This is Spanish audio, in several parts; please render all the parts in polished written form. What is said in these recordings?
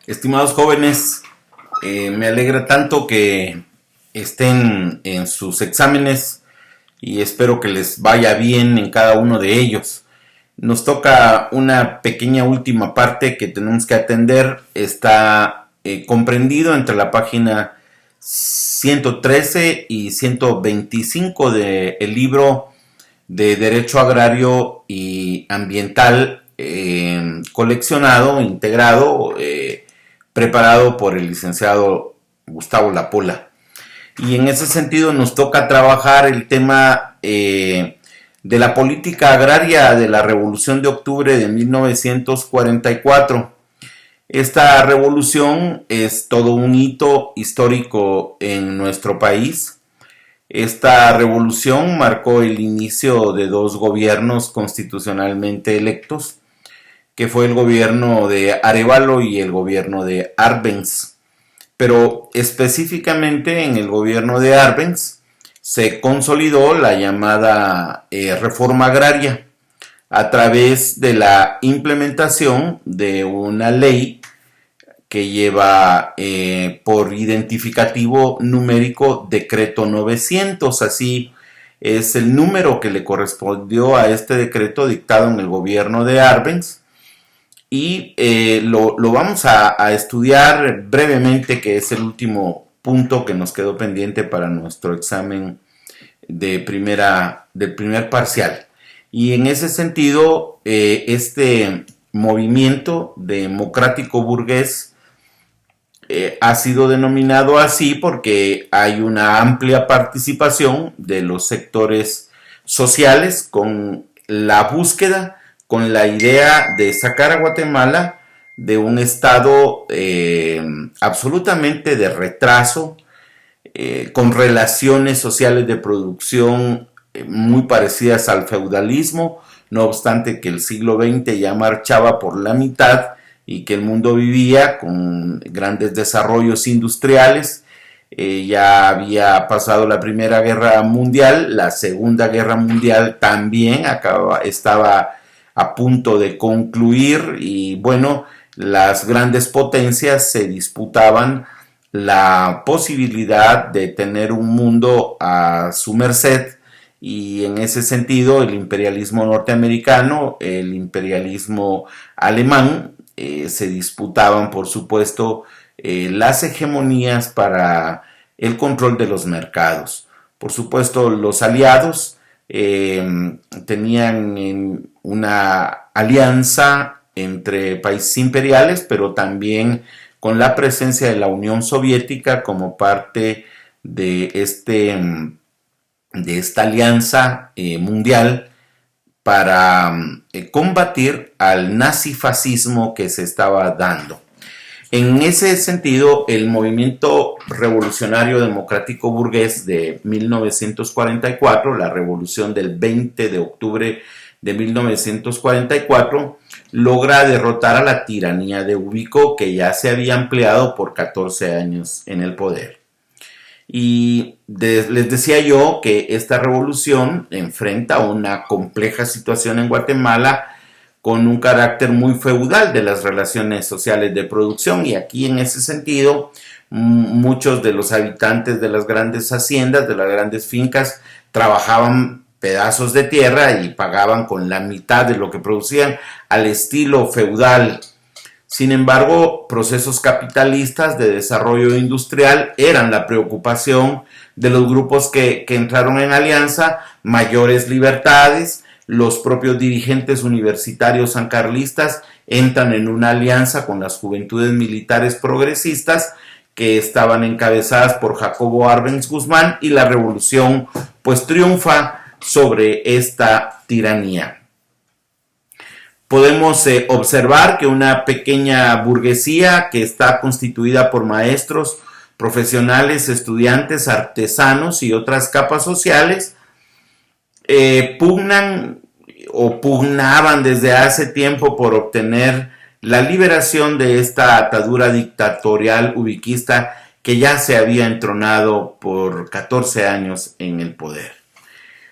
Estimados jóvenes, me alegra tanto que estén en sus exámenes y espero que les vaya bien en cada uno de ellos. Nos toca una pequeña última parte que tenemos que atender. Está comprendido entre la página 113 y 125 del libro de Derecho Agrario y Ambiental, coleccionado, integrado, preparado por el licenciado Gustavo Lapola. Y en ese sentido nos toca trabajar el tema de la política agraria de la Revolución de Octubre de 1944. Esta revolución es todo un hito histórico en nuestro país. Esta revolución marcó el inicio de dos gobiernos constitucionalmente electos, que fue el gobierno de Arévalo y el gobierno de Arbenz. Pero específicamente en el gobierno de Arbenz se consolidó la llamada reforma agraria a través de la implementación de una ley que lleva por identificativo numérico Decreto 900, así es el número que le correspondió a este decreto dictado en el gobierno de Arbenz. Y lo vamos a estudiar brevemente, que es el último punto que nos quedó pendiente para nuestro examen del primer parcial. Y en ese sentido, este movimiento democrático burgués ha sido denominado así porque hay una amplia participación de los sectores sociales con la búsqueda, con la idea de sacar a Guatemala de un estado absolutamente de retraso, con relaciones sociales de producción muy parecidas al feudalismo, no obstante que el siglo XX ya marchaba por la mitad y que el mundo vivía con grandes desarrollos industriales. Ya había pasado la Primera Guerra Mundial, la Segunda Guerra Mundial también estaba a punto de concluir y bueno, las grandes potencias se disputaban la posibilidad de tener un mundo a su merced, y en ese sentido el imperialismo norteamericano, el imperialismo alemán, se disputaban por supuesto las hegemonías para el control de los mercados. Por supuesto los aliados tenían una alianza entre países imperiales, pero también con la presencia de la Unión Soviética como parte de esta alianza mundial para combatir al nazifascismo que se estaba dando. En ese sentido, el movimiento revolucionario democrático burgués de 1944, la revolución del 20 de octubre de 1944, logra derrotar a la tiranía de Ubico, que ya se había empleado por 14 años en el poder. Y les decía yo que esta revolución enfrenta una compleja situación en Guatemala con un carácter muy feudal de las relaciones sociales de producción, y aquí en ese sentido muchos de los habitantes de las grandes haciendas, de las grandes fincas, trabajaban pedazos de tierra y pagaban con la mitad de lo que producían, al estilo feudal. Sin embargo, procesos capitalistas de desarrollo industrial eran la preocupación de los grupos que entraron en alianza, mayores libertades. Los propios dirigentes universitarios sancarlistas entran en una alianza con las juventudes militares progresistas que estaban encabezadas por Jacobo Arbenz Guzmán, y la revolución pues triunfa sobre esta tiranía. Podemos observar que una pequeña burguesía que está constituida por maestros, profesionales, estudiantes, artesanos y otras capas sociales pugnaban desde hace tiempo por obtener la liberación de esta atadura dictatorial ubiquista que ya se había entronado por 14 años en el poder.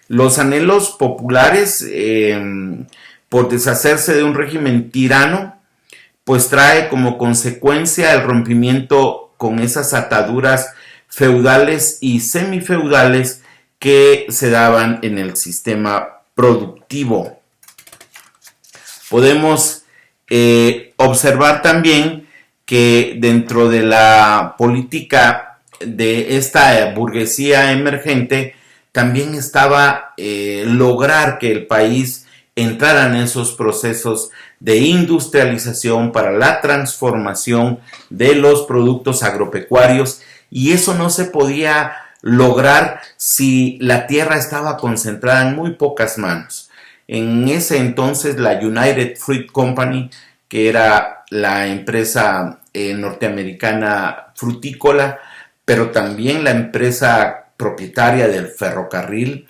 Los anhelos populares por deshacerse de un régimen tirano pues trae como consecuencia el rompimiento con esas ataduras feudales y semifeudales que se daban en el sistema productivo. Podemos observar también que dentro de la política de esta burguesía emergente también estaba lograr que el país entrara en esos procesos de industrialización para la transformación de los productos agropecuarios, y eso no se podía lograr si la tierra estaba concentrada en muy pocas manos. En ese entonces la United Fruit Company, que era la empresa norteamericana frutícola, pero también la empresa propietaria del ferrocarril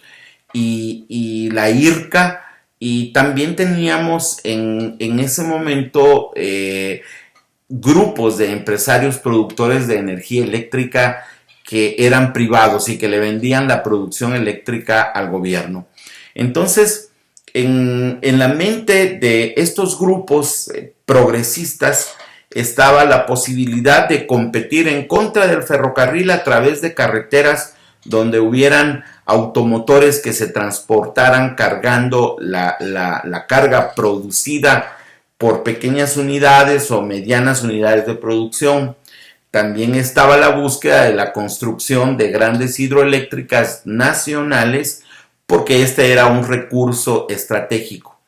y la IRCA, y también teníamos en ese momento grupos de empresarios productores de energía eléctrica que eran privados y que le vendían la producción eléctrica al gobierno. Entonces, en la mente de estos grupos progresistas estaba la posibilidad de competir en contra del ferrocarril a través de carreteras donde hubieran automotores que se transportaran cargando la carga producida por pequeñas unidades o medianas unidades de producción. También estaba la búsqueda de la construcción de grandes hidroeléctricas nacionales, porque este era un recurso estratégico.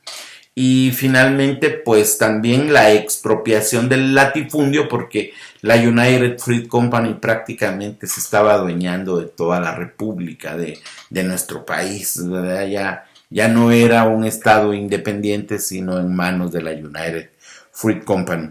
Y finalmente, pues también la expropiación del latifundio, porque la United Fruit Company prácticamente se estaba adueñando de toda la república de nuestro país, ¿verdad? Ya no era un estado independiente, sino en manos de la United Fruit Company.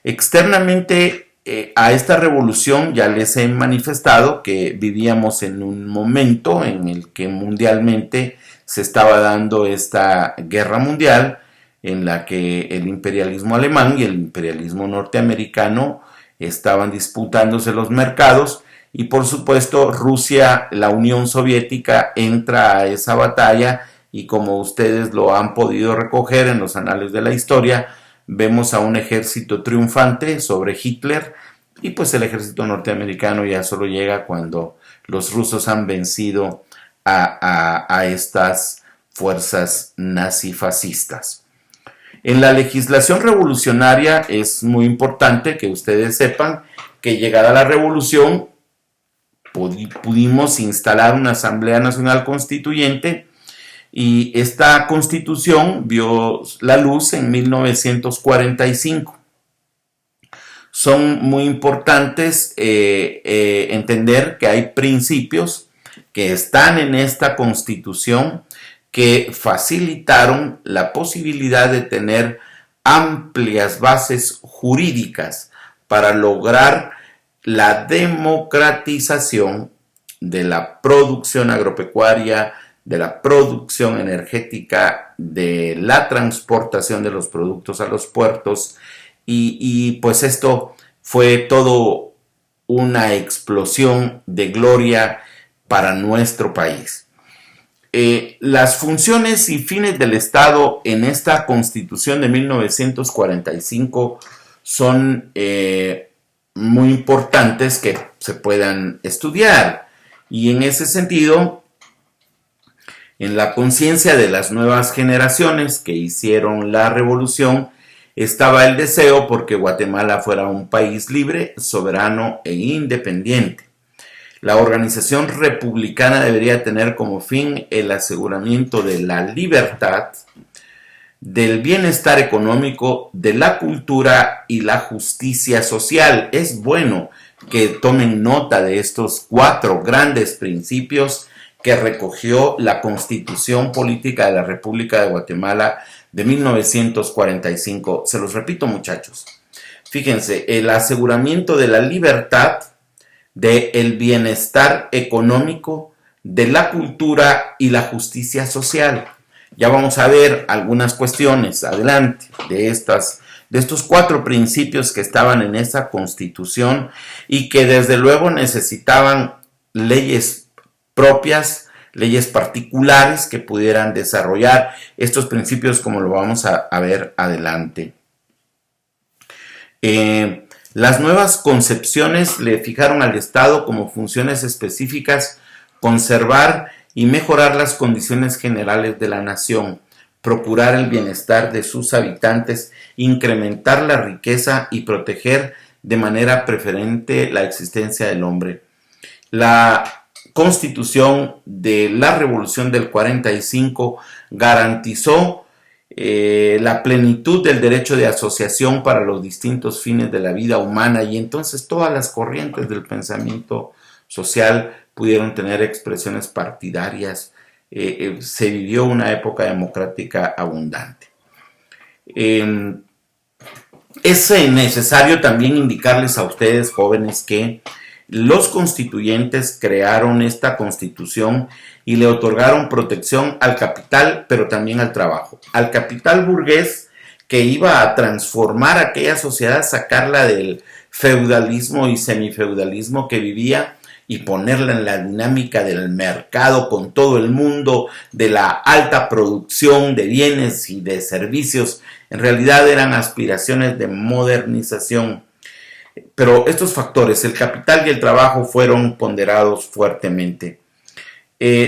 Externamente, a esta revolución ya les he manifestado que vivíamos en un momento en el que mundialmente se estaba dando esta guerra mundial en la que el imperialismo alemán y el imperialismo norteamericano estaban disputándose los mercados, y por supuesto Rusia, la Unión Soviética, entra a esa batalla, y como ustedes lo han podido recoger en los anales de la historia, vemos a un ejército triunfante sobre Hitler, y pues el ejército norteamericano ya solo llega cuando los rusos han vencido a estas fuerzas nazifascistas. En la legislación revolucionaria es muy importante que ustedes sepan que llegada la revolución pudimos instalar una Asamblea Nacional Constituyente, y esta constitución vio la luz en 1945. Son muy importantes entender que hay principios que están en esta constitución que facilitaron la posibilidad de tener amplias bases jurídicas para lograr la democratización de la producción agropecuaria, de la producción energética, de la transportación de los productos a los puertos, y pues esto fue todo una explosión de gloria para nuestro país. Las funciones y fines del Estado en esta Constitución de 1945 son muy importantes que se puedan estudiar, y en ese sentido, en la conciencia de las nuevas generaciones que hicieron la revolución, estaba el deseo porque Guatemala fuera un país libre, soberano e independiente. La organización republicana debería tener como fin el aseguramiento de la libertad, del bienestar económico, de la cultura y la justicia social. Es bueno que tomen nota de estos 4 grandes principios que recogió la Constitución Política de la República de Guatemala de 1945. Se los repito, muchachos. Fíjense, el aseguramiento de la libertad, del bienestar económico, de la cultura y la justicia social. Ya vamos a ver algunas cuestiones adelante de estos 4 principios que estaban en esa Constitución y que desde luego necesitaban leyes propias, leyes particulares que pudieran desarrollar estos principios, como lo vamos a ver adelante. Las nuevas concepciones le fijaron al Estado como funciones específicas conservar y mejorar las condiciones generales de la nación, procurar el bienestar de sus habitantes, incrementar la riqueza y proteger de manera preferente la existencia del hombre. La Constitución de la Revolución del 45 garantizó la plenitud del derecho de asociación para los distintos fines de la vida humana, y entonces todas las corrientes del pensamiento social pudieron tener expresiones partidarias. Se vivió una época democrática abundante. Es necesario también indicarles a ustedes, jóvenes, que los constituyentes crearon esta constitución y le otorgaron protección al capital, pero también al trabajo. Al capital burgués, que iba a transformar aquella sociedad, sacarla del feudalismo y semifeudalismo que vivía y ponerla en la dinámica del mercado con todo el mundo, de la alta producción de bienes y de servicios. En realidad eran aspiraciones de modernización. Pero estos factores, el capital y el trabajo, fueron ponderados fuertemente.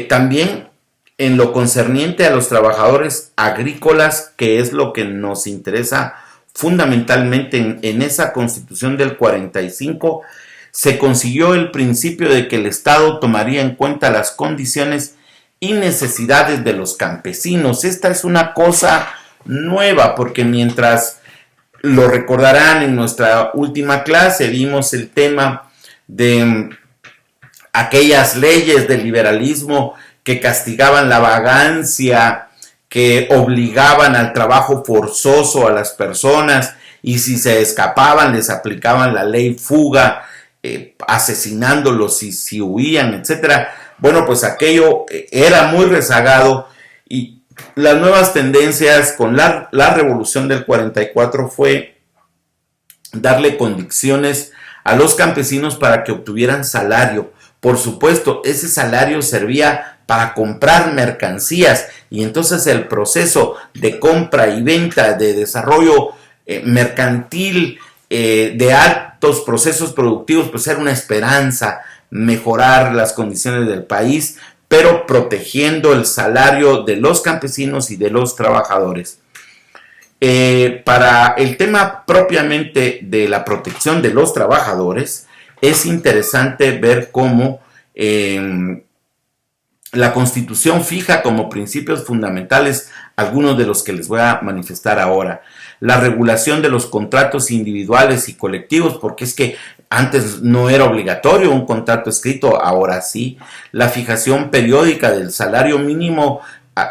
También en lo concerniente a los trabajadores agrícolas, que es lo que nos interesa fundamentalmente en esa Constitución del 45, se consiguió el principio de que el Estado tomaría en cuenta las condiciones y necesidades de los campesinos. Esta es una cosa nueva, porque mientras, lo recordarán, en nuestra última clase vimos el tema de aquellas leyes del liberalismo que castigaban la vagancia, que obligaban al trabajo forzoso a las personas, y si se escapaban les aplicaban la ley fuga, asesinándolos si huían, etc. Bueno, pues aquello era muy rezagado, y las nuevas tendencias con la revolución del 44 fue darle condiciones a los campesinos para que obtuvieran salario. Por supuesto, ese salario servía para comprar mercancías, y entonces el proceso de compra y venta, de desarrollo mercantil, de altos procesos productivos, pues era una esperanza mejorar las condiciones del país, pero protegiendo el salario de los campesinos y de los trabajadores. Para el tema propiamente de la protección de los trabajadores, es interesante ver cómo la Constitución fija como principios fundamentales algunos de los que les voy a manifestar ahora. La regulación de los contratos individuales y colectivos, porque es que antes no era obligatorio un contrato escrito, ahora sí. La fijación periódica del salario mínimo,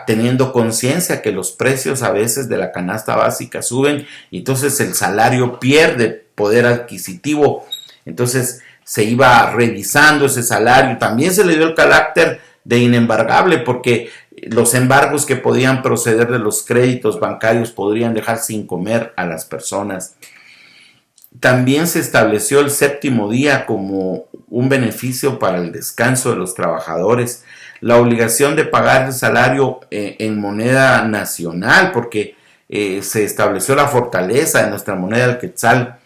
teniendo conciencia que los precios a veces de la canasta básica suben, y entonces el salario pierde poder adquisitivo. Entonces se iba revisando ese salario. También se le dio el carácter de inembargable, porque los embargos que podían proceder de los créditos bancarios podrían dejar sin comer a las personas. También se estableció el séptimo día como un beneficio para el descanso de los trabajadores, la obligación de pagar el salario en moneda nacional, porque se estableció la fortaleza de nuestra moneda, el quetzal.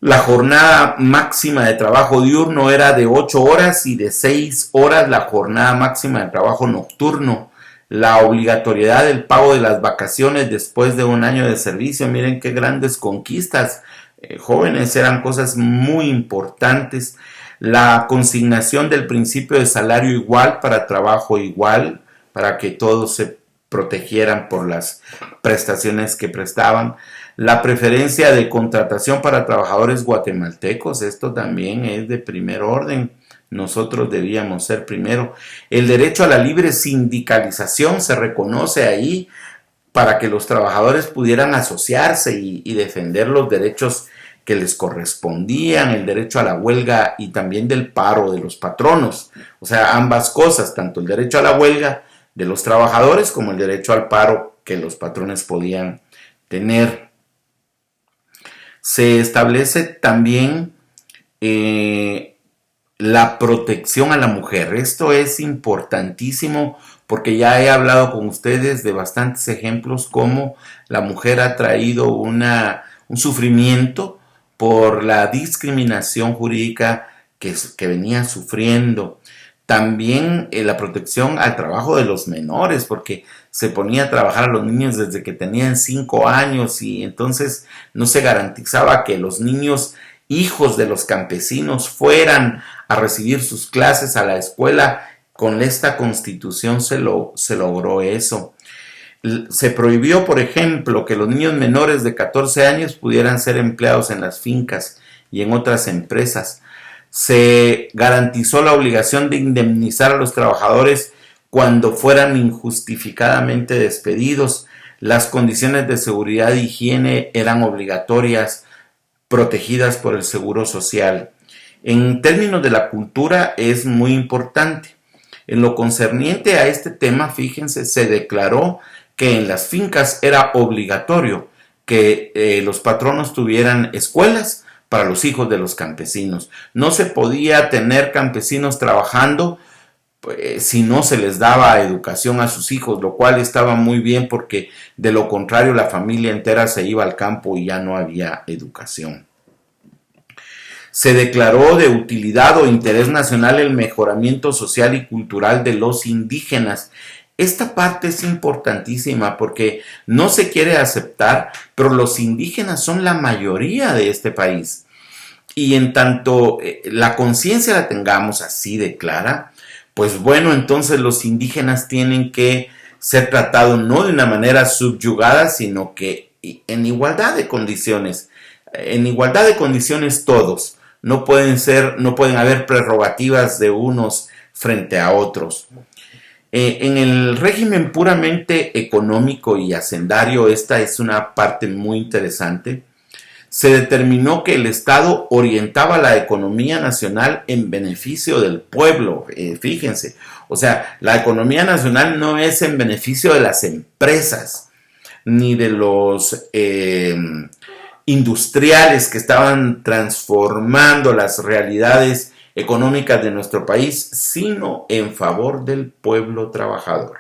La jornada máxima de trabajo diurno era de 8 horas y de 6 horas la jornada máxima de trabajo nocturno. La obligatoriedad del pago de las vacaciones después de un año de servicio. Miren qué grandes conquistas, jóvenes, eran cosas muy importantes. La consignación del principio de salario igual para trabajo igual, para que todos se protegieran por las prestaciones que prestaban. La preferencia de contratación para trabajadores guatemaltecos, esto también es de primer orden. Nosotros debíamos ser primero. El derecho a la libre sindicalización se reconoce ahí para que los trabajadores pudieran asociarse y defender los derechos que les correspondían, el derecho a la huelga y también del paro de los patronos. O sea, ambas cosas, tanto el derecho a la huelga de los trabajadores como el derecho al paro que los patrones podían tener. Se establece también la protección a la mujer. Esto es importantísimo porque ya he hablado con ustedes de bastantes ejemplos cómo la mujer ha traído un un sufrimiento por la discriminación jurídica que venía sufriendo. También la protección al trabajo de los menores, porque se ponía a trabajar a los niños desde que tenían 5 años y entonces no se garantizaba que los niños hijos de los campesinos fueran a recibir sus clases a la escuela. Con esta constitución se logró eso. Se prohibió, por ejemplo, que los niños menores de 14 años pudieran ser empleados en las fincas y en otras empresas. Se garantizó la obligación de indemnizar a los trabajadores cuando fueran injustificadamente despedidos. Las condiciones de seguridad e higiene eran obligatorias, protegidas por el Seguro Social. En términos de la cultura es muy importante. En lo concerniente a este tema, fíjense, se declaró que en las fincas era obligatorio que los patronos tuvieran escuelas para los hijos de los campesinos. No se podía tener campesinos trabajando si no se les daba educación a sus hijos, lo cual estaba muy bien porque de lo contrario la familia entera se iba al campo y ya no había educación. Se declaró de utilidad o interés nacional el mejoramiento social y cultural de los indígenas. Esta parte es importantísima porque no se quiere aceptar, pero los indígenas son la mayoría de este país. Y en tanto la conciencia la tengamos así de clara, pues bueno, entonces los indígenas tienen que ser tratados no de una manera subyugada, sino que en igualdad de condiciones. En igualdad de condiciones todos. No pueden haber prerrogativas de unos frente a otros. En el régimen puramente económico y hacendario, esta es una parte muy interesante, se determinó que el Estado orientaba la economía nacional en beneficio del pueblo. Fíjense, o sea, la economía nacional no es en beneficio de las empresas, ni de los industriales que estaban transformando las realidades económicas de nuestro país, sino en favor del pueblo trabajador.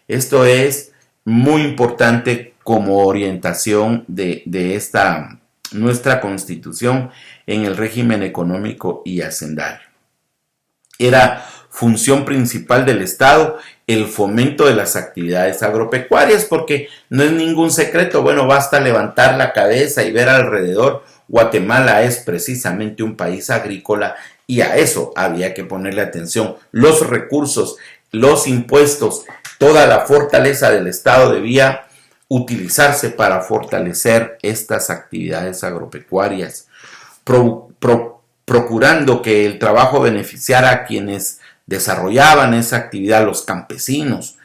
Esto es muy importante como orientación de esta nuestra Constitución en el régimen económico y hacendario. Era función principal del Estado el fomento de las actividades agropecuarias, porque no es ningún secreto, bueno, basta levantar la cabeza y ver alrededor. Guatemala es precisamente un país agrícola y a eso había que ponerle atención. Los recursos, los impuestos, toda la fortaleza del Estado debía utilizarse para fortalecer estas actividades agropecuarias, procurando que el trabajo beneficiara a quienes desarrollaban esa actividad, los campesinos,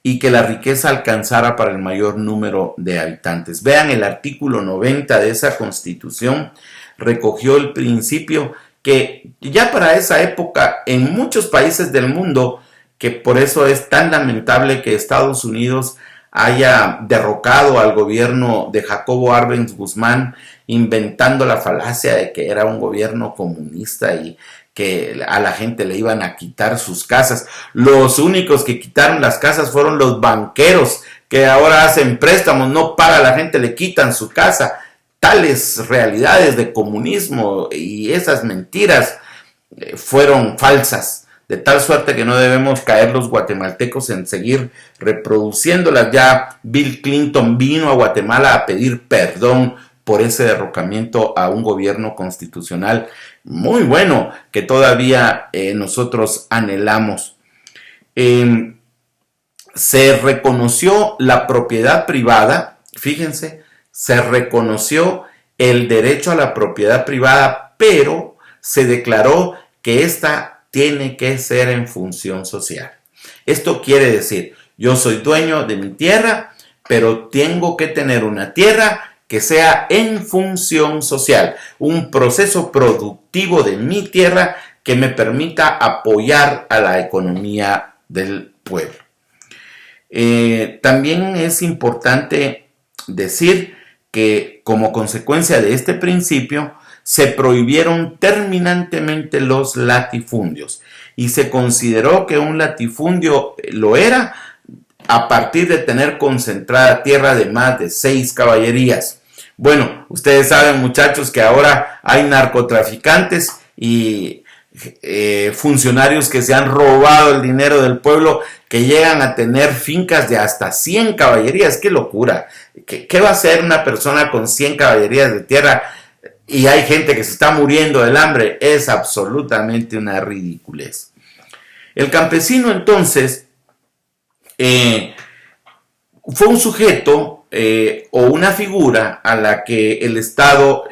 y que la riqueza alcanzara para el mayor número de habitantes. Vean, el artículo 90 de esa Constitución recogió el principio que ya para esa época en muchos países del mundo, que por eso es tan lamentable que Estados Unidos haya derrocado al gobierno de Jacobo Arbenz Guzmán, inventando la falacia de que era un gobierno comunista y que a la gente le iban a quitar sus casas. Los únicos que quitaron las casas fueron los banqueros, que ahora hacen préstamos, no paga la gente, le quitan su casa. Tales realidades de comunismo y esas mentiras fueron falsas. De tal suerte que no debemos caer los guatemaltecos en seguir reproduciéndolas. Ya Bill Clinton vino a Guatemala a pedir perdón por ese derrocamiento a un gobierno constitucional muy bueno que todavía nosotros anhelamos. Se reconoció la propiedad privada, fíjense, se reconoció el derecho a la propiedad privada, pero se declaró que esta tiene que ser en función social. Esto quiere decir, yo soy dueño de mi tierra, pero tengo que tener una tierra que sea en función social, un proceso productivo de mi tierra que me permita apoyar a la economía del pueblo. También es importante decir que como consecuencia de este principio, se prohibieron terminantemente los latifundios y se consideró que un latifundio lo era a partir de tener concentrada tierra de más de 6 caballerías. Bueno, ustedes saben, muchachos, que ahora hay narcotraficantes y funcionarios que se han robado el dinero del pueblo, que llegan a tener fincas de hasta 100 caballerías. ¡Qué locura! ¿Qué va a hacer una persona con 100 caballerías de tierra? Y hay gente que se está muriendo del hambre. Es absolutamente una ridiculez. El campesino, entonces, fue un sujeto o una figura a la que el Estado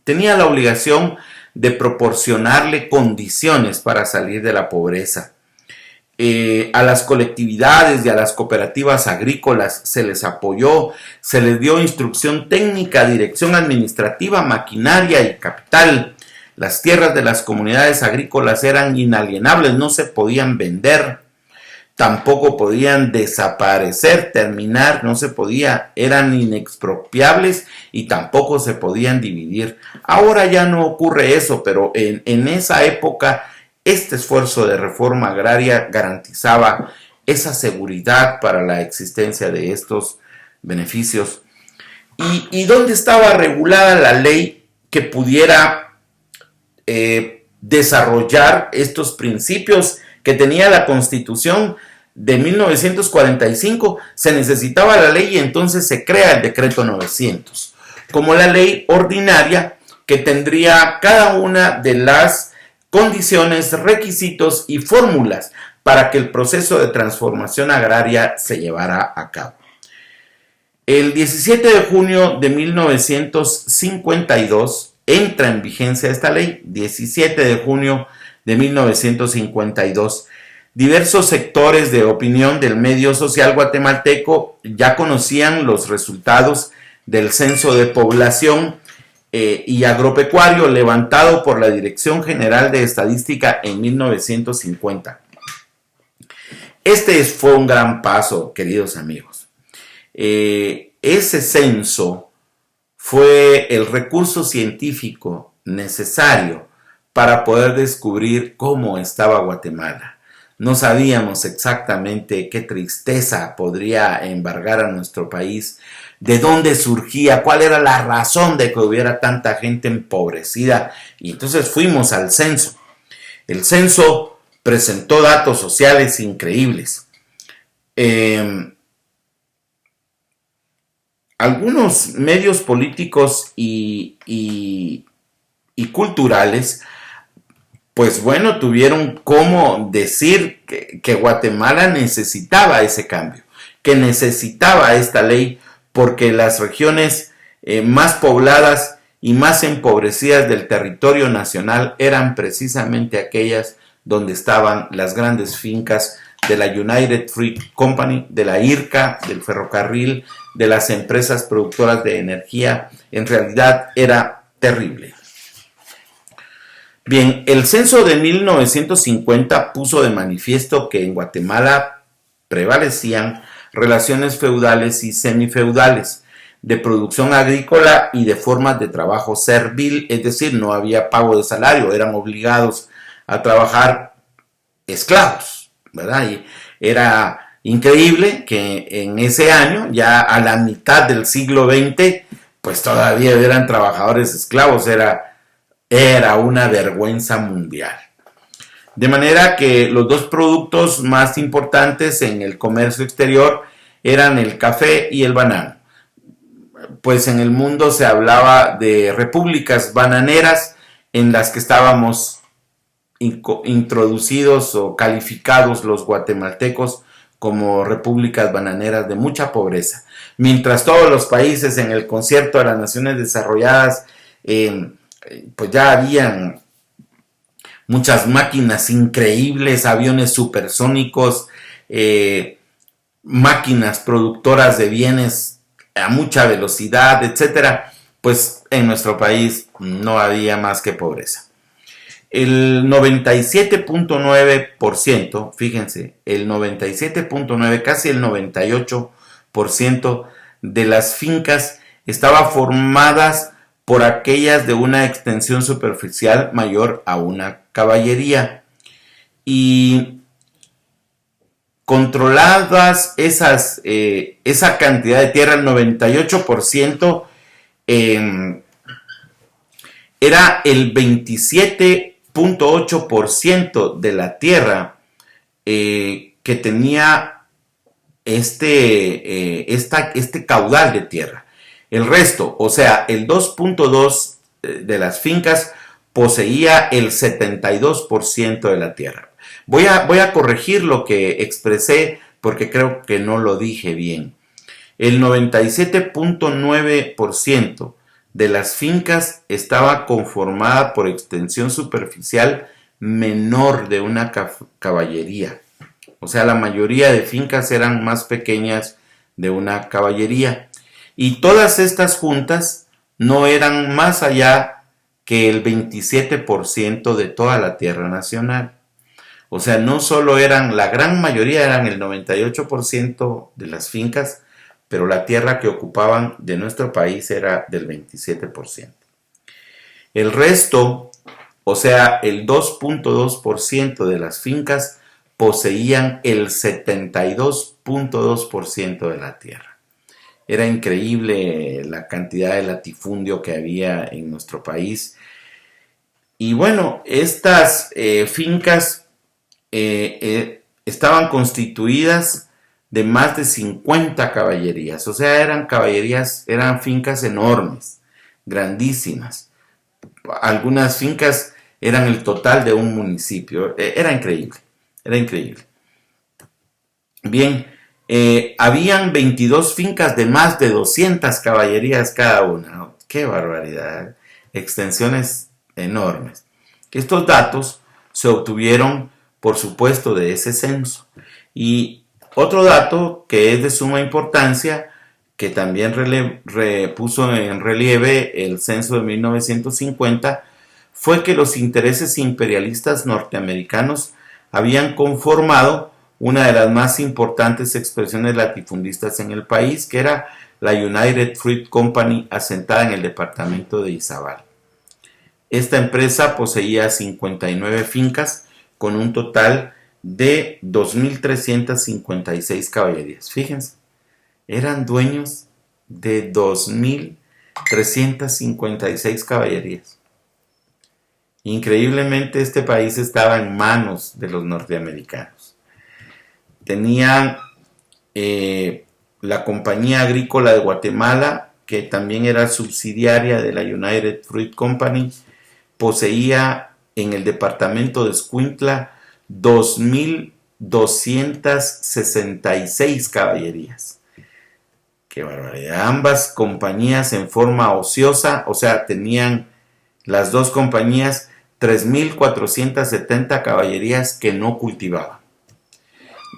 tenía la obligación de proporcionarle condiciones para salir de la pobreza. A las colectividades y a las cooperativas agrícolas se les apoyó, se les dio instrucción técnica, dirección administrativa, maquinaria y capital. Las tierras de las comunidades agrícolas eran inalienables, no se podían vender, tampoco podían desaparecer, terminar, no se podía, eran inexpropiables y tampoco se podían dividir. Ahora ya no ocurre eso, pero en esa época este esfuerzo de reforma agraria garantizaba esa seguridad para la existencia de estos beneficios. ¿Y dónde estaba regulada la ley que pudiera desarrollar estos principios que tenía la Constitución de 1945? Se necesitaba la ley y entonces se crea el decreto 900 como la ley ordinaria que tendría cada una de las condiciones, requisitos y fórmulas para que el proceso de transformación agraria se llevara a cabo. El 17 de junio de 1952 entra en vigencia esta ley, 17 de junio de 1952. Diversos sectores de opinión del medio social guatemalteco ya conocían los resultados del censo de población y agropecuario levantado por la Dirección General de Estadística en 1950. Este fue un gran paso, queridos amigos. Ese censo fue el recurso científico necesario para poder descubrir cómo estaba Guatemala. No sabíamos exactamente qué tristeza podría embargar a nuestro país, de dónde surgía, cuál era la razón de que hubiera tanta gente empobrecida. Y entonces fuimos al censo. El censo presentó datos sociales increíbles. Algunos medios políticos y culturales, pues bueno, tuvieron como decir que Guatemala necesitaba ese cambio, que necesitaba esta ley, porque las regiones más pobladas y más empobrecidas del territorio nacional eran precisamente aquellas donde estaban las grandes fincas de la United Fruit Company, de la IRCA, del ferrocarril, de las empresas productoras de energía. En realidad era terrible. Bien, el censo de 1950 puso de manifiesto que en Guatemala prevalecían relaciones feudales y semifeudales de producción agrícola y de formas de trabajo servil, es decir, no había pago de salario, eran obligados a trabajar esclavos, ¿verdad? Y era increíble que en ese año, ya a la mitad del siglo XX, pues todavía eran trabajadores esclavos, era una vergüenza mundial. De manera que los dos productos más importantes en el comercio exterior eran el café y el banano. Pues en el mundo se hablaba de repúblicas bananeras en las que estábamos introducidos o calificados los guatemaltecos como repúblicas bananeras de mucha pobreza. Mientras todos los países en el concierto de las naciones desarrolladas pues ya habían muchas máquinas increíbles, aviones supersónicos, máquinas productoras de bienes a mucha velocidad, etcétera, pues en nuestro país no había más que pobreza. El 97.9%, fíjense, el 97.9%, casi el 98% de las fincas estaba formadas por aquellas de una extensión superficial mayor a una caballería. Y controladas esa cantidad de tierra, el 98% eh, era el 27.8% de la tierra que tenía este caudal de tierra. El resto, o sea, el 2.2 de las fincas poseía el 72% de la tierra. Voy a corregir lo que expresé porque creo que no lo dije bien. El 97.9% de las fincas estaba conformada por extensión superficial menor de una caballería. O sea, la mayoría de fincas eran más pequeñas de una caballería. Y todas estas juntas no eran más allá que el 27% de toda la tierra nacional. O sea, no solo eran, la gran mayoría eran el 98% de las fincas, pero la tierra que ocupaban de nuestro país era del 27%. El resto, o sea, el 2.2% de las fincas poseían el 72.2% de la tierra. Era increíble la cantidad de latifundio que había en nuestro país. Y bueno, estas fincas estaban constituidas de más de 50 caballerías. O sea, eran fincas enormes, grandísimas. Algunas fincas eran el total de un municipio. Era increíble, era increíble. Bien, habían 22 fincas de más de 200 caballerías cada una. ¡Qué barbaridad! Extensiones enormes. Estos datos se obtuvieron, por supuesto, de ese censo. Y otro dato que es de suma importancia, que también puso en relieve el censo de 1950, fue que los intereses imperialistas norteamericanos habían conformado una de las más importantes expresiones latifundistas en el país, que era la United Fruit Company, asentada en el departamento de Izabal. Esta empresa poseía 59 fincas con un total de 2.356 caballerías. Fíjense, eran dueños de 2.356 caballerías. Increíblemente, este país estaba en manos de los norteamericanos. Tenían la Compañía Agrícola de Guatemala, que también era subsidiaria de la United Fruit Company, poseía en el departamento de Escuintla 2.266 caballerías. ¡Qué barbaridad! Ambas compañías en forma ociosa, o sea, tenían las dos compañías 3.470 caballerías que no cultivaban.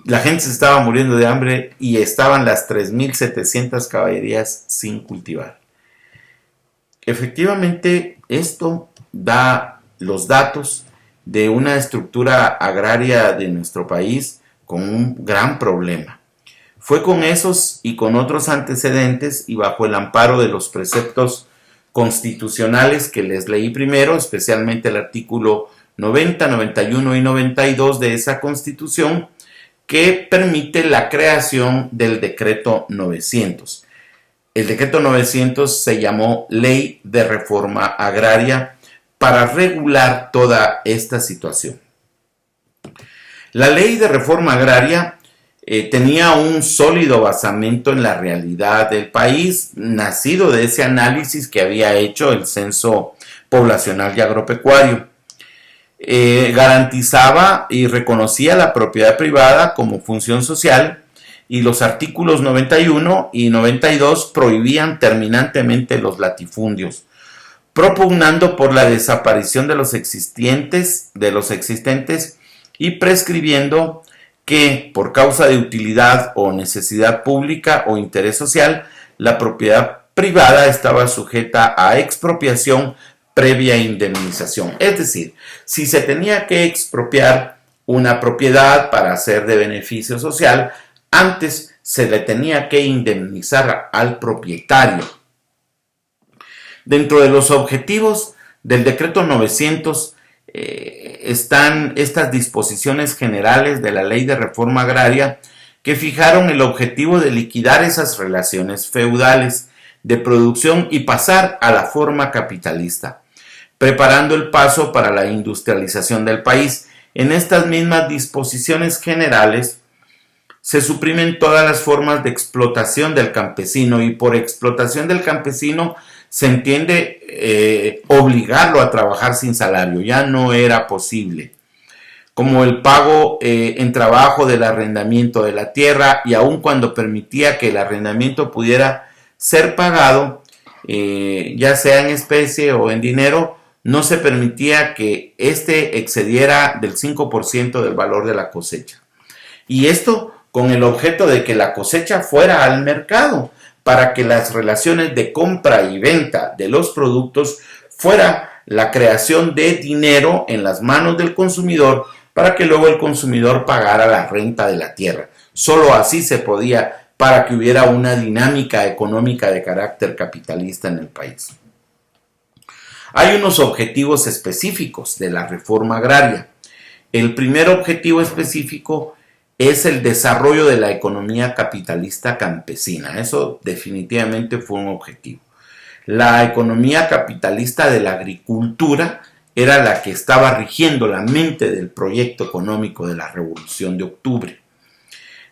La gente se estaba muriendo de hambre y estaban las 3.700 caballerías sin cultivar. Efectivamente, esto da los datos de una estructura agraria de nuestro país con un gran problema. Fue con esos y con otros antecedentes y bajo el amparo de los preceptos constitucionales que les leí primero, especialmente el artículo 90, 91 y 92 de esa Constitución, que permite la creación del Decreto 900. El Decreto 900 se llamó Ley de Reforma Agraria para regular toda esta situación. La Ley de Reforma Agraria tenía un sólido basamento en la realidad del país, nacido de ese análisis que había hecho el Censo Poblacional y Agropecuario. Garantizaba y reconocía la propiedad privada como función social, y los artículos 91 y 92 prohibían terminantemente los latifundios, propugnando por la desaparición de los existentes y prescribiendo que, por causa de utilidad o necesidad pública o interés social, la propiedad privada estaba sujeta a expropiación previa indemnización. Es decir, si se tenía que expropiar una propiedad para ser de beneficio social, antes se le tenía que indemnizar al propietario. Dentro de los objetivos del Decreto 900 están estas disposiciones generales de la Ley de Reforma Agraria que fijaron el objetivo de liquidar esas relaciones feudales, de producción y pasar a la forma capitalista, preparando el paso para la industrialización del país. En estas mismas disposiciones generales se suprimen todas las formas de explotación del campesino, y por explotación del campesino se entiende obligarlo a trabajar sin salario. Ya no era posible, como el pago en trabajo del arrendamiento de la tierra, y aun cuando permitía que el arrendamiento pudiera ser pagado, ya sea en especie o en dinero, no se permitía que éste excediera del 5% del valor de la cosecha. Y esto con el objeto de que la cosecha fuera al mercado, para que las relaciones de compra y venta de los productos fuera la creación de dinero en las manos del consumidor, para que luego el consumidor pagara la renta de la tierra. Solo así se podía, para que hubiera una dinámica económica de carácter capitalista en el país. Hay unos objetivos específicos de la reforma agraria. El primer objetivo específico es el desarrollo de la economía capitalista campesina. Eso definitivamente fue un objetivo. La economía capitalista de la agricultura era la que estaba rigiendo la mente del proyecto económico de la Revolución de Octubre.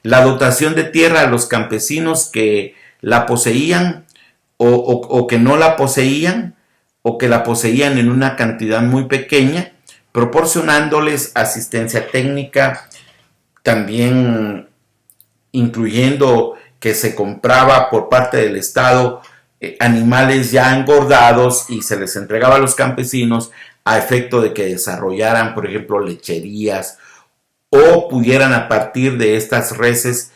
La dotación de tierra a los campesinos que la poseían o que no la poseían, o que la poseían en una cantidad muy pequeña, proporcionándoles asistencia técnica, también incluyendo que se compraba por parte del Estado animales ya engordados y se les entregaba a los campesinos a efecto de que desarrollaran, por ejemplo, lecherías, o pudieran a partir de estas reses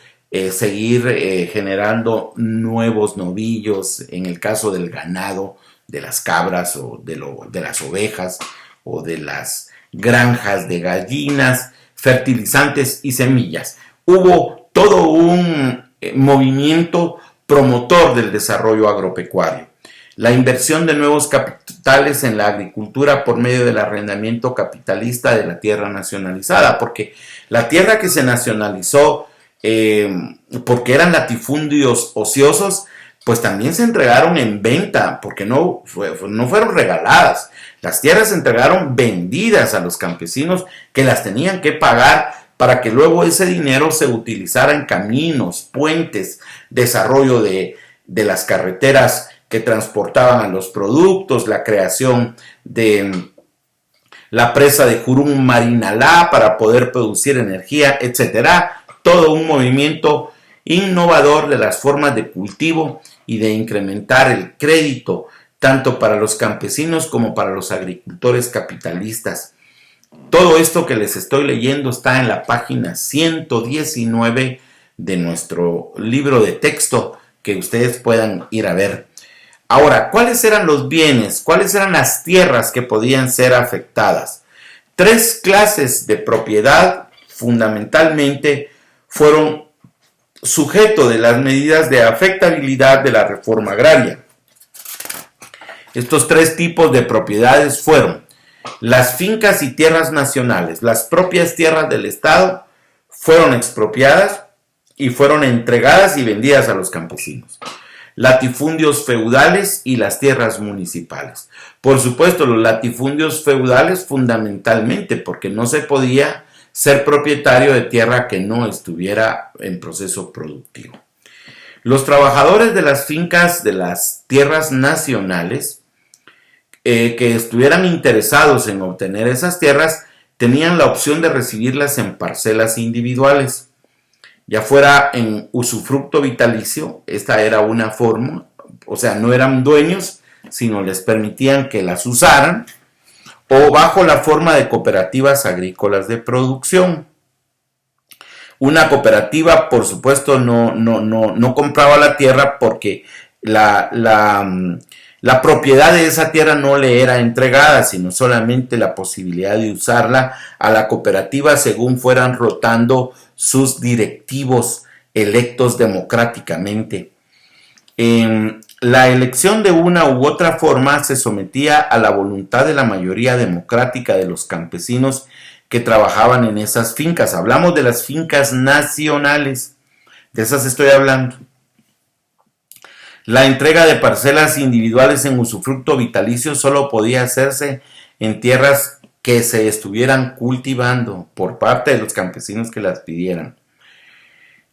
seguir generando nuevos novillos, en el caso del ganado, de las cabras o de las ovejas, o de las granjas de gallinas, fertilizantes y semillas. Hubo todo un movimiento promotor del desarrollo agropecuario. La inversión de nuevos capitales en la agricultura por medio del arrendamiento capitalista de la tierra nacionalizada, porque la tierra que se nacionalizó porque eran latifundios ociosos, pues también se entregaron en venta, porque no fueron regaladas. Las tierras se entregaron vendidas a los campesinos, que las tenían que pagar para que luego ese dinero se utilizara en caminos, puentes, desarrollo de las carreteras que transportaban a los productos, la creación de la presa de Jurum Marinalá para poder producir energía, etcétera. Todo un movimiento innovador de las formas de cultivo y de incrementar el crédito tanto para los campesinos como para los agricultores capitalistas. Todo esto que les estoy leyendo está en la página 119 de nuestro libro de texto, que ustedes puedan ir a ver. Ahora, ¿cuáles eran los bienes? ¿Cuáles eran las tierras que podían ser afectadas? Tres clases de propiedad fundamentalmente fueron sujeto de las medidas de afectabilidad de la reforma agraria. Estos tres tipos de propiedades fueron las fincas y tierras nacionales. Las propias tierras del Estado fueron expropiadas y fueron entregadas y vendidas a los campesinos. Latifundios feudales y las tierras municipales. Por supuesto, los latifundios feudales fundamentalmente porque no se podía ser propietario de tierra que no estuviera en proceso productivo. Los trabajadores de las fincas de las tierras nacionales que estuvieran interesados en obtener esas tierras tenían la opción de recibirlas en parcelas individuales, ya fuera en usufructo vitalicio. Esta era una forma, o sea, no eran dueños, sino les permitían que las usaran, o bajo la forma de cooperativas agrícolas de producción. Una cooperativa, por supuesto, no compraba la tierra porque la propiedad de esa tierra no le era entregada, sino solamente la posibilidad de usarla a la cooperativa según fueran rotando sus directivos electos democráticamente. La elección de una u otra forma se sometía a la voluntad de la mayoría democrática de los campesinos que trabajaban en esas fincas. Hablamos de las fincas nacionales, de esas estoy hablando. La entrega de parcelas individuales en usufructo vitalicio solo podía hacerse en tierras que se estuvieran cultivando por parte de los campesinos que las pidieran.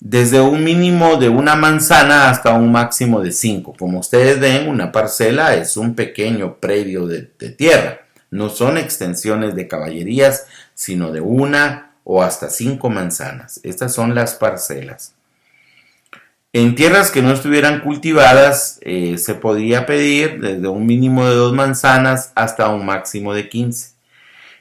Desde un mínimo de 1 manzana hasta un máximo de 5. Como ustedes ven, una parcela es un pequeño predio de tierra. No son extensiones de caballerías, sino de 1 o hasta 5 manzanas. Estas son las parcelas. En tierras que no estuvieran cultivadas se podía pedir desde un mínimo de 2 manzanas hasta un máximo de 15.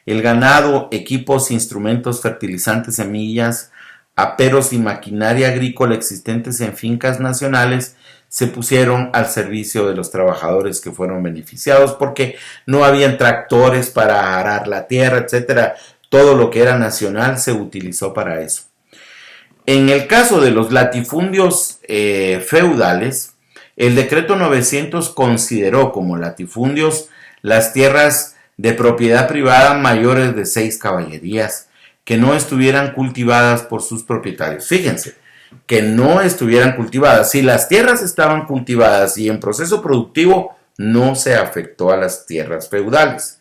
El ganado, equipos, instrumentos, fertilizantes, semillas, aperos y maquinaria agrícola existentes en fincas nacionales se pusieron al servicio de los trabajadores que fueron beneficiados porque no habían tractores para arar la tierra, etc. Todo lo que era nacional se utilizó para eso. En el caso de los latifundios feudales, el decreto 900 consideró como latifundios las tierras de propiedad privada mayores de 6 caballerías que no estuvieran cultivadas por sus propietarios. Fíjense, que no estuvieran cultivadas. Si las tierras estaban cultivadas y en proceso productivo, no se afectó a las tierras feudales.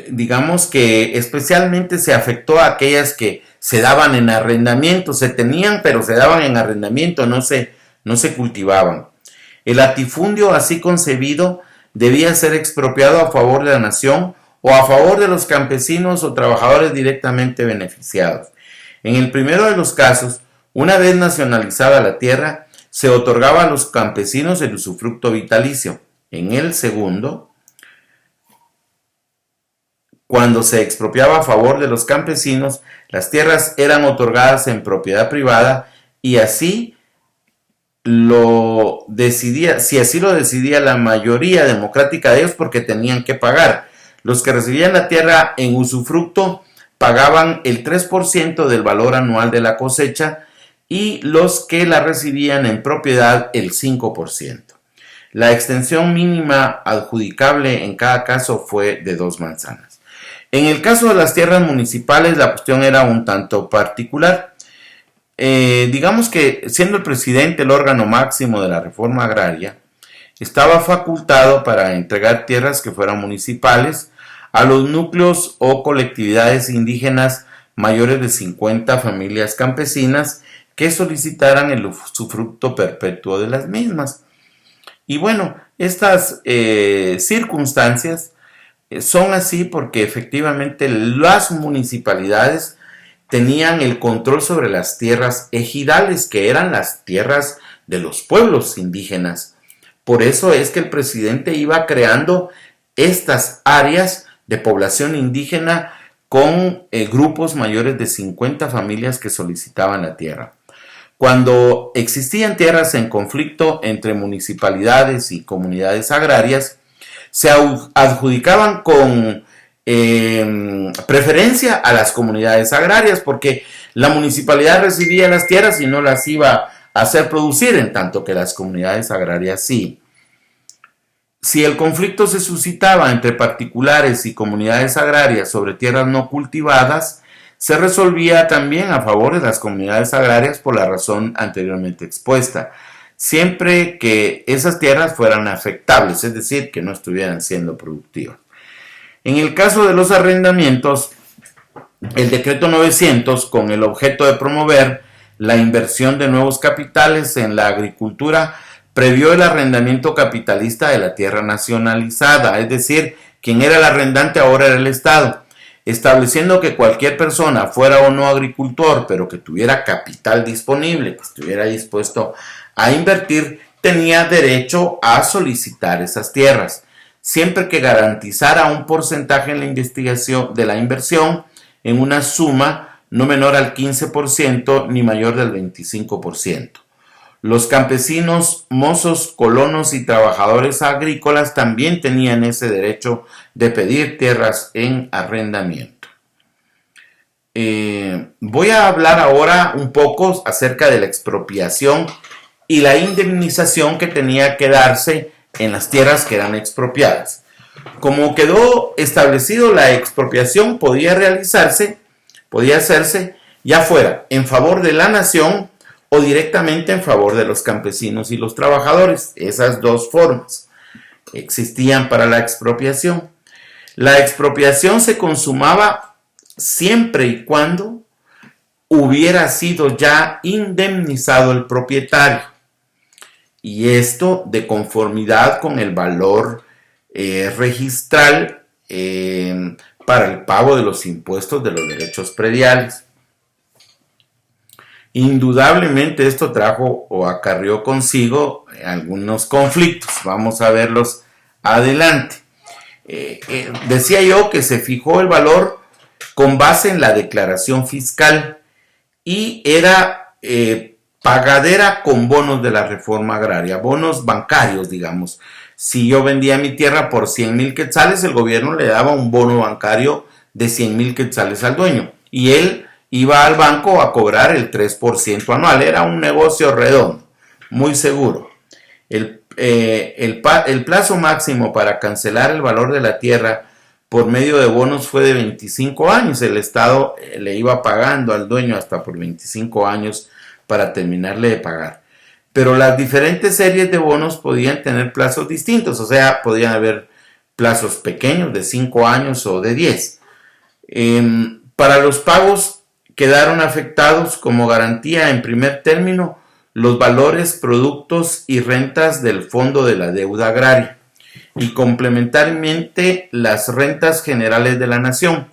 Digamos que especialmente se afectó a aquellas que se daban en arrendamiento, se tenían pero se daban en arrendamiento, no se cultivaban. El latifundio así concebido debía ser expropiado a favor de la nación o a favor de los campesinos o trabajadores directamente beneficiados. En el primero de los casos, una vez nacionalizada la tierra, se otorgaba a los campesinos el usufructo vitalicio. En el segundo, cuando se expropiaba a favor de los campesinos, las tierras eran otorgadas en propiedad privada y así si así lo decidía la mayoría democrática de ellos, porque tenían que pagar. Los que recibían la tierra en usufructo pagaban el 3% del valor anual de la cosecha y los que la recibían en propiedad el 5%. La extensión mínima adjudicable en cada caso fue de 2 manzanas. En el caso de las tierras municipales, la cuestión era un tanto particular. Digamos que siendo el presidente el órgano máximo de la reforma agraria, estaba facultado para entregar tierras que fueran municipales a los núcleos o colectividades indígenas mayores de 50 familias campesinas que solicitaran el usufructo perpetuo de las mismas. Y bueno, estas circunstancias son así porque efectivamente las municipalidades tenían el control sobre las tierras ejidales, que eran las tierras de los pueblos indígenas. Por eso es que el presidente iba creando estas áreas de población indígena con grupos mayores de 50 familias que solicitaban la tierra. Cuando existían tierras en conflicto entre municipalidades y comunidades agrarias, se adjudicaban con preferencia a las comunidades agrarias, porque la municipalidad recibía las tierras y no las iba a hacer producir, en tanto que las comunidades agrarias sí. Si el conflicto se suscitaba entre particulares y comunidades agrarias sobre tierras no cultivadas, se resolvía también a favor de las comunidades agrarias por la razón anteriormente expuesta, siempre que esas tierras fueran afectables, es decir, que no estuvieran siendo productivas. En el caso de los arrendamientos, el decreto 900, con el objeto de promover la inversión de nuevos capitales en la agricultura, previó el arrendamiento capitalista de la tierra nacionalizada, es decir, quien era el arrendante ahora era el Estado, estableciendo que cualquier persona, fuera o no agricultor, pero que tuviera capital disponible, que estuviera dispuesto a invertir, tenía derecho a solicitar esas tierras, siempre que garantizara un porcentaje en la investigación de la inversión en una suma no menor al 15% ni mayor del 25%. Los campesinos, mozos, colonos y trabajadores agrícolas también tenían ese derecho de pedir tierras en arrendamiento. Voy a hablar ahora un poco acerca de la expropiación y la indemnización que tenía que darse en las tierras que eran expropiadas. Como quedó establecido, la expropiación podía hacerse ya fuera en favor de la nación o directamente en favor de los campesinos y los trabajadores. Esas dos formas existían para la expropiación. La expropiación se consumaba siempre y cuando hubiera sido ya indemnizado el propietario, y esto de conformidad con el valor registral para el pago de los impuestos de los derechos prediales. Indudablemente esto trajo o acarreó consigo algunos conflictos. Vamos a verlos adelante. Decía yo que se fijó el valor con base en la declaración fiscal y era pagadera con bonos de la reforma agraria, bonos bancarios, digamos. Si yo vendía mi tierra por 100,000 quetzales, el gobierno le daba un bono bancario de 100,000 quetzales al dueño y él iba al banco a cobrar el 3% anual. Era un negocio redondo, muy seguro. El plazo máximo para cancelar el valor de la tierra por medio de bonos fue de 25 años. El Estado le iba pagando al dueño hasta por 25 años para terminarle de pagar. Pero las diferentes series de bonos podían tener plazos distintos, o sea, podían haber plazos pequeños de 5 años o de 10. Para los pagos quedaron afectados como garantía en primer término los valores, productos y rentas del Fondo de la Deuda Agraria y complementariamente las rentas generales de la nación,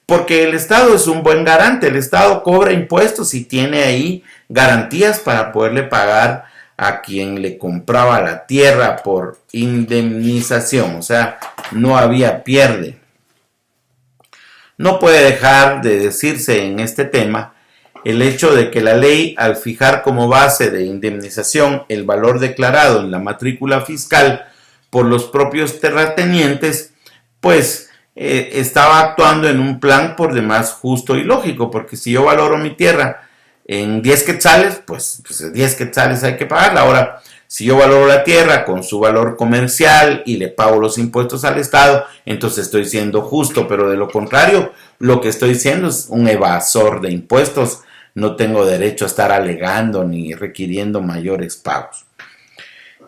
porque el Estado es un buen garante. El Estado cobra impuestos y tiene ahí garantías para poderle pagar a quien le compraba la tierra por indemnización, o sea, no había pierde. No puede dejar de decirse en este tema el hecho de que la ley, al fijar como base de indemnización el valor declarado en la matrícula fiscal por los propios terratenientes, pues estaba actuando en un plan por demás justo y lógico, porque si yo valoro mi tierra en 10 quetzales, pues 10 quetzales hay que pagarla. Ahora, si yo valoro la tierra con su valor comercial y le pago los impuestos al Estado, entonces estoy siendo justo, pero de lo contrario, lo que estoy siendo es un evasor de impuestos. No tengo derecho a estar alegando ni requiriendo mayores pagos.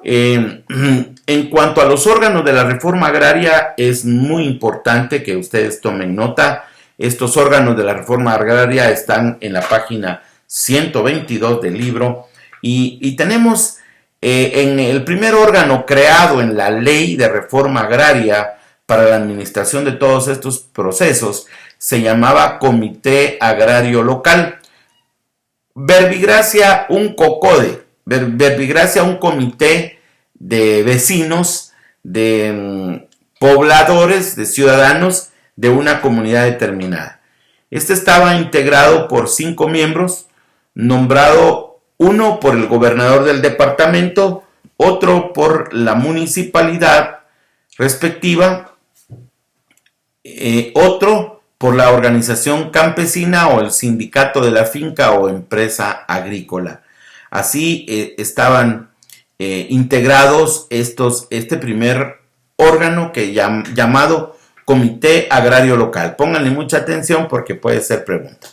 En cuanto a los órganos de la reforma agraria, es muy importante que ustedes tomen nota. Estos órganos de la reforma agraria están en la página 122 del libro y tenemos en el primer órgano creado en la ley de reforma agraria para la administración de todos estos procesos, se llamaba Comité Agrario Local. Verbigracia un COCODE, verbigracia un comité de vecinos, de pobladores, de ciudadanos de una comunidad determinada. Este estaba integrado por 5 miembros, nombrado uno por el gobernador del departamento, otro por la municipalidad respectiva, otro por la organización campesina o el sindicato de la finca o empresa agrícola. Así estaban integrados este primer órgano llamado Comité Agrario Local. Pónganle mucha atención porque puede ser pregunta.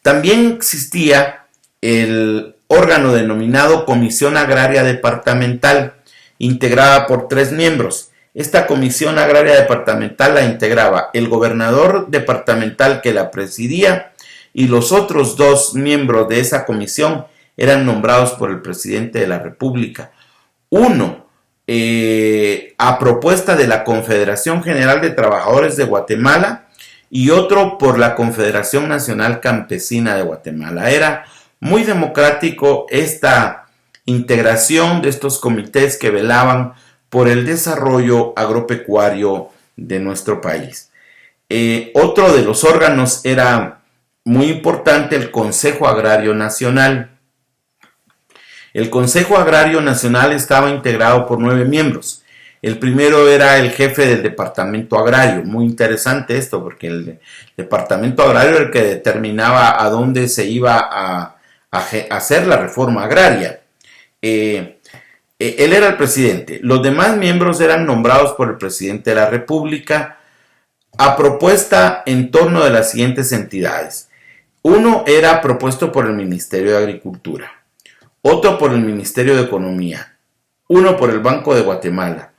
También existía el órgano denominado Comisión Agraria Departamental, integrada por 3 miembros. Esta Comisión Agraria Departamental la integraba el gobernador departamental que la presidía y los otros 2 miembros de esa comisión eran nombrados por el presidente de la República. Uno a propuesta de la Confederación General de Trabajadores de Guatemala y otro por la Confederación Nacional Campesina de Guatemala. Era muy democrático esta integración de estos comités que velaban por el desarrollo agropecuario de nuestro país. Otro de los órganos era muy importante el Consejo Agrario Nacional. El Consejo Agrario Nacional estaba integrado por 9 miembros. El primero era el jefe del departamento agrario. Muy interesante esto, porque el departamento agrario era el que determinaba a dónde se iba a hacer la reforma agraria. Él era el presidente. Los demás miembros eran nombrados por el presidente de la República a propuesta en torno de las siguientes entidades. Uno era propuesto por el Ministerio de Agricultura. otro por el Ministerio de Economía, uno por el Banco de Guatemala,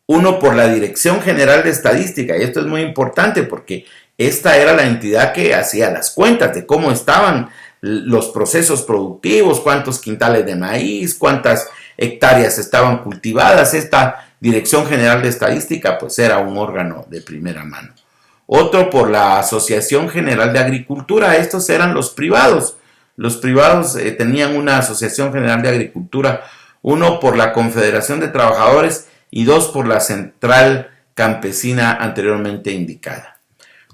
uno por la Dirección General de Estadística, y esto es muy importante porque esta era la entidad que hacía las cuentas de cómo estaban los procesos productivos, cuántos quintales de maíz, cuántas hectáreas estaban cultivadas. Esta Dirección General de Estadística pues era un órgano de primera mano. Otro por la Asociación General de Agricultura, estos eran los privados. Los privados tenían una Asociación General de Agricultura, uno por la Confederación de Trabajadores y dos por la Central Campesina anteriormente indicada.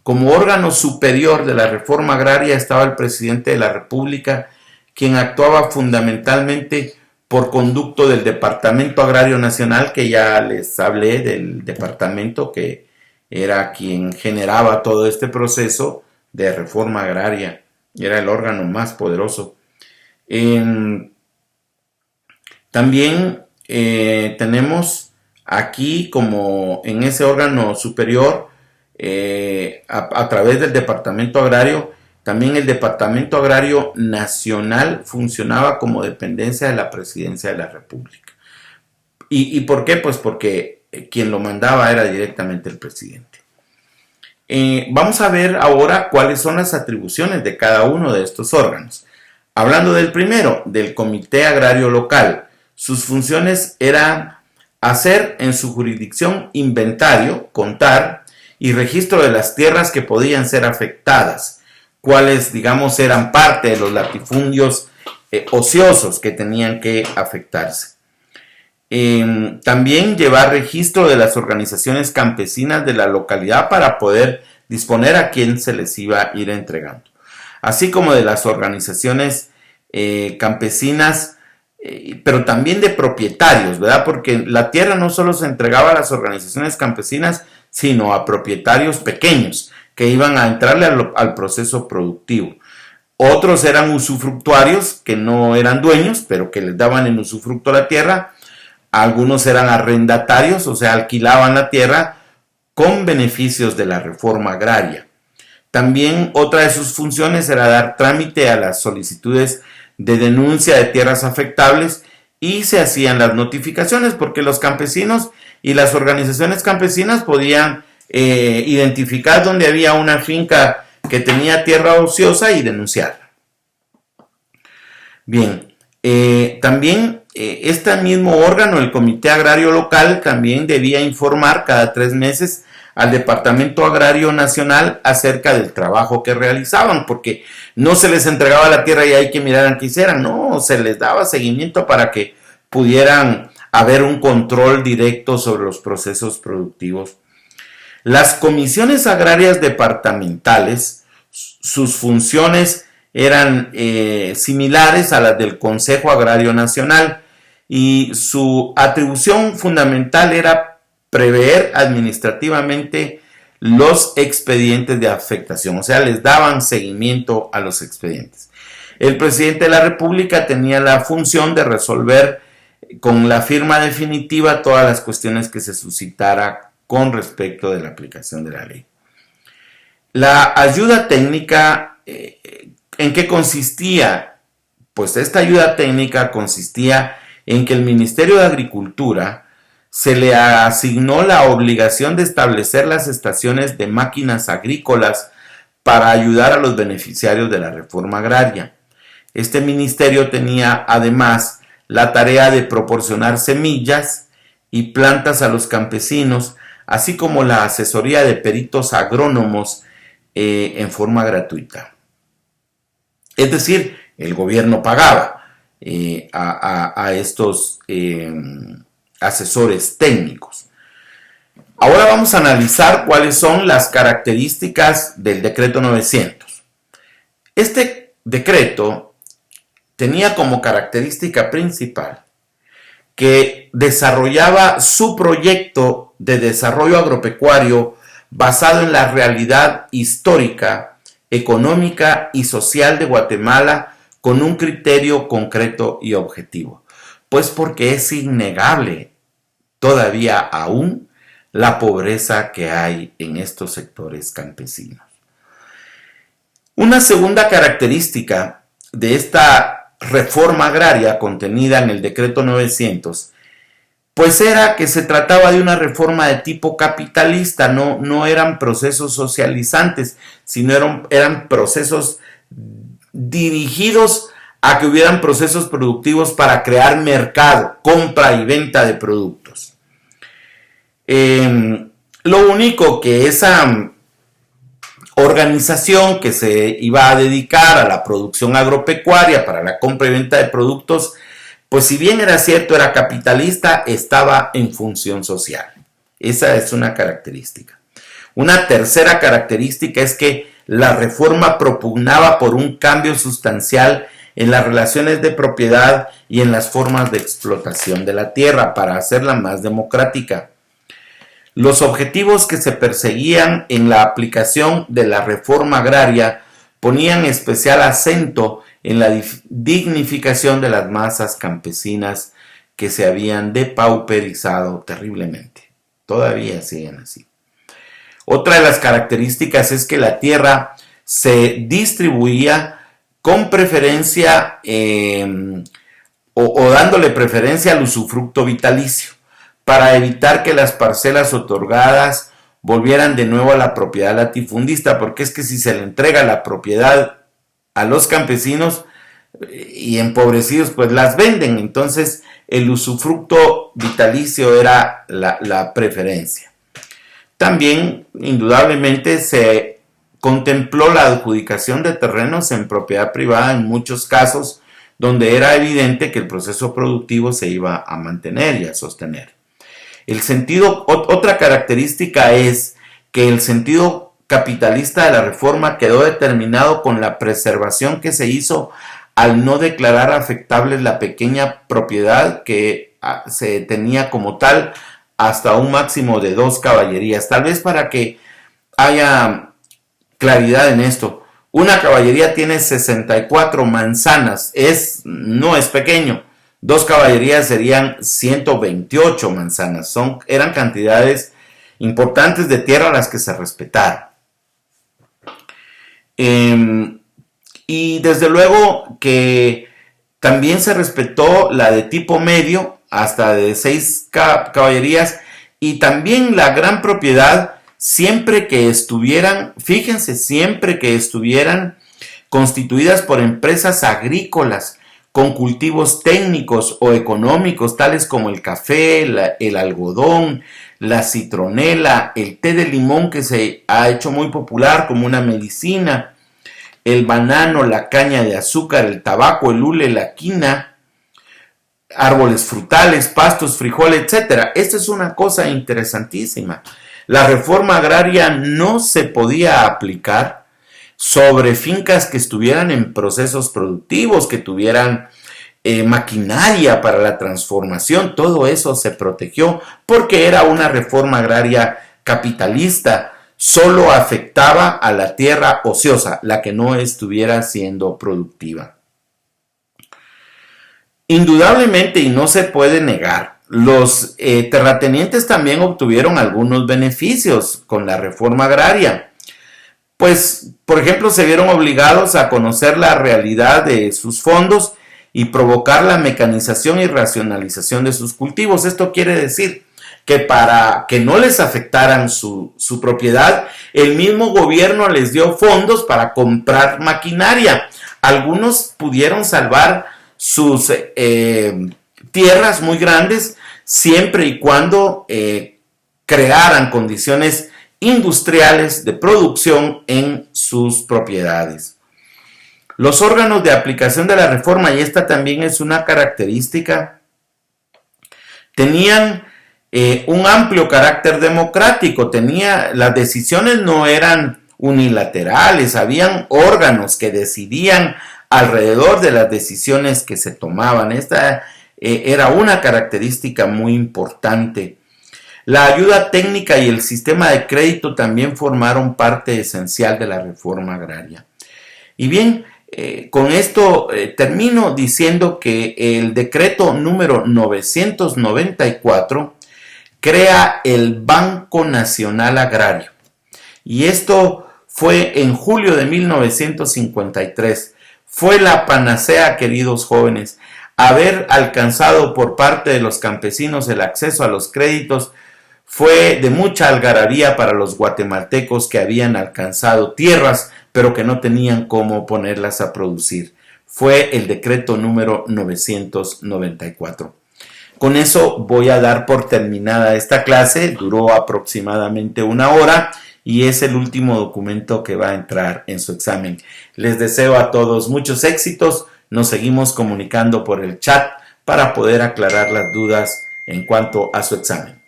Como órgano superior de la reforma agraria estaba el presidente de la República, quien actuaba fundamentalmente por conducto del Departamento Agrario Nacional, que ya les hablé del departamento que era quien generaba todo este proceso de reforma agraria, era el órgano más poderoso. También tenemos aquí, como en ese órgano superior, a través del Departamento Agrario, también el Departamento Agrario Nacional funcionaba como dependencia de la Presidencia de la República. ¿Y por qué? Pues porque quien lo mandaba era directamente el presidente. Vamos a ver ahora cuáles son las atribuciones de cada uno de estos órganos. Hablando del primero, del Comité Agrario Local, sus funciones eran hacer en su jurisdicción inventario, contar y registro de las tierras que podían ser afectadas, cuáles, digamos, eran parte de los latifundios ociosos que tenían que afectarse. También llevar registro de las organizaciones campesinas de la localidad para poder disponer a quién se les iba a ir entregando, así como de las organizaciones campesinas, pero también de propietarios, ¿verdad? Porque la tierra no solo se entregaba a las organizaciones campesinas, sino a propietarios pequeños que iban a entrarle al proceso productivo. Otros eran usufructuarios que no eran dueños, pero que les daban en usufructo la tierra. Algunos eran arrendatarios, o sea, alquilaban la tierra con beneficios de la reforma agraria. También otra de sus funciones era dar trámite a las solicitudes de denuncia de tierras afectables y se hacían las notificaciones porque los campesinos y las organizaciones campesinas podían identificar dónde había una finca que tenía tierra ociosa y denunciarla. Bien, también este mismo órgano, el Comité Agrario Local, también debía informar cada 3 meses al Departamento Agrario Nacional acerca del trabajo que realizaban, porque no se les entregaba la tierra y hay que mirar qué hicieran, no, se les daba seguimiento para que pudieran haber un control directo sobre los procesos productivos. Las comisiones agrarias departamentales, sus funciones eran similares a las del Consejo Agrario Nacional y su atribución fundamental era prever administrativamente los expedientes de afectación, o sea, les daban seguimiento a los expedientes. El presidente de la República tenía la función de resolver con la firma definitiva todas las cuestiones que se suscitara con respecto de la aplicación de la ley. La ayuda técnica, ¿en qué consistía? Pues esta ayuda técnica consistía en que el Ministerio de Agricultura se le asignó la obligación de establecer las estaciones de máquinas agrícolas para ayudar a los beneficiarios de la reforma agraria. Este ministerio tenía además la tarea de proporcionar semillas y plantas a los campesinos, así como la asesoría de peritos agrónomos en forma gratuita. Es decir, el gobierno pagaba a estos asesores técnicos. Ahora vamos a analizar cuáles son las características del decreto 900. Este decreto tenía como característica principal que desarrollaba su proyecto de desarrollo agropecuario basado en la realidad histórica, económica y social de Guatemala con un criterio concreto y objetivo. Pues porque es innegable todavía aún la pobreza que hay en estos sectores campesinos. Una segunda característica de esta reforma agraria contenida en el decreto 900, pues era que se trataba de una reforma de tipo capitalista, no eran procesos socializantes, sino eran procesos dirigidos a que hubieran procesos productivos para crear mercado, compra y venta de productos. Lo único que esa organización que se iba a dedicar a la producción agropecuaria para la compra y venta de productos, pues si bien era cierto, era capitalista, estaba en función social. Esa es una característica. Una tercera característica es que la reforma propugnaba por un cambio sustancial en las relaciones de propiedad y en las formas de explotación de la tierra para hacerla más democrática. Los objetivos que se perseguían en la aplicación de la reforma agraria ponían especial acento en la dignificación de las masas campesinas que se habían depauperizado terriblemente. Todavía siguen así. Otra de las características es que la tierra se distribuía con preferencia o dándole preferencia al usufructo vitalicio, para evitar que las parcelas otorgadas volvieran de nuevo a la propiedad latifundista, porque es que si se le entrega la propiedad a los campesinos y empobrecidos, pues las venden. Entonces el usufructo vitalicio era la preferencia. También, indudablemente, se contempló la adjudicación de terrenos en propiedad privada en muchos casos donde era evidente que el proceso productivo se iba a mantener y a sostener. Otra característica es que el sentido capitalista de la reforma quedó determinado con la preservación que se hizo al no declarar afectable la pequeña propiedad que se tenía como tal hasta un máximo de 2 caballerías. Tal vez para que haya claridad en esto, una caballería tiene 64 manzanas, no es pequeño. 2 caballerías serían 128 manzanas. Eran cantidades importantes de tierra las que se respetaron. Y desde luego que también se respetó la de tipo medio, hasta de 6 caballerías, y también la gran propiedad, siempre que estuvieran constituidas por empresas agrícolas, con cultivos técnicos o económicos tales como el café, el algodón, la citronela, el té de limón, que se ha hecho muy popular como una medicina, el banano, la caña de azúcar, el tabaco, el hule, la quina, árboles frutales, pastos, frijoles, etc. Esta es una cosa interesantísima. La reforma agraria no se podía aplicar sobre fincas que estuvieran en procesos productivos, que tuvieran maquinaria para la transformación. Todo eso se protegió porque era una reforma agraria capitalista. Solo afectaba a la tierra ociosa, la que no estuviera siendo productiva. Indudablemente, y no se puede negar, los terratenientes también obtuvieron algunos beneficios con la reforma agraria. Pues, por ejemplo, se vieron obligados a conocer la realidad de sus fondos y provocar la mecanización y racionalización de sus cultivos. Esto quiere decir que para que no les afectaran su propiedad, el mismo gobierno les dio fondos para comprar maquinaria. Algunos pudieron salvar sus tierras muy grandes siempre y cuando crearan condiciones industriales de producción en sus propiedades. Los órganos de aplicación de la reforma, y esta también es una característica, tenían un amplio carácter democrático. Las decisiones no eran unilaterales, habían órganos que decidían alrededor de las decisiones que se tomaban. Esta era una característica muy importante. La ayuda técnica y el sistema de crédito también formaron parte esencial de la reforma agraria. Y bien, con esto termino diciendo que el decreto número 994 crea el Banco Nacional Agrario. Y esto fue en julio de 1953. Fue la panacea, queridos jóvenes. Haber alcanzado por parte de los campesinos el acceso a los créditos fue de mucha algarabía para los guatemaltecos que habían alcanzado tierras, pero que no tenían cómo ponerlas a producir. Fue el decreto número 994. Con eso voy a dar por terminada esta clase. Duró aproximadamente 1 hora y es el último documento que va a entrar en su examen. Les deseo a todos muchos éxitos. Nos seguimos comunicando por el chat para poder aclarar las dudas en cuanto a su examen.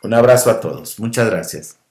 Un abrazo a todos. Muchas gracias.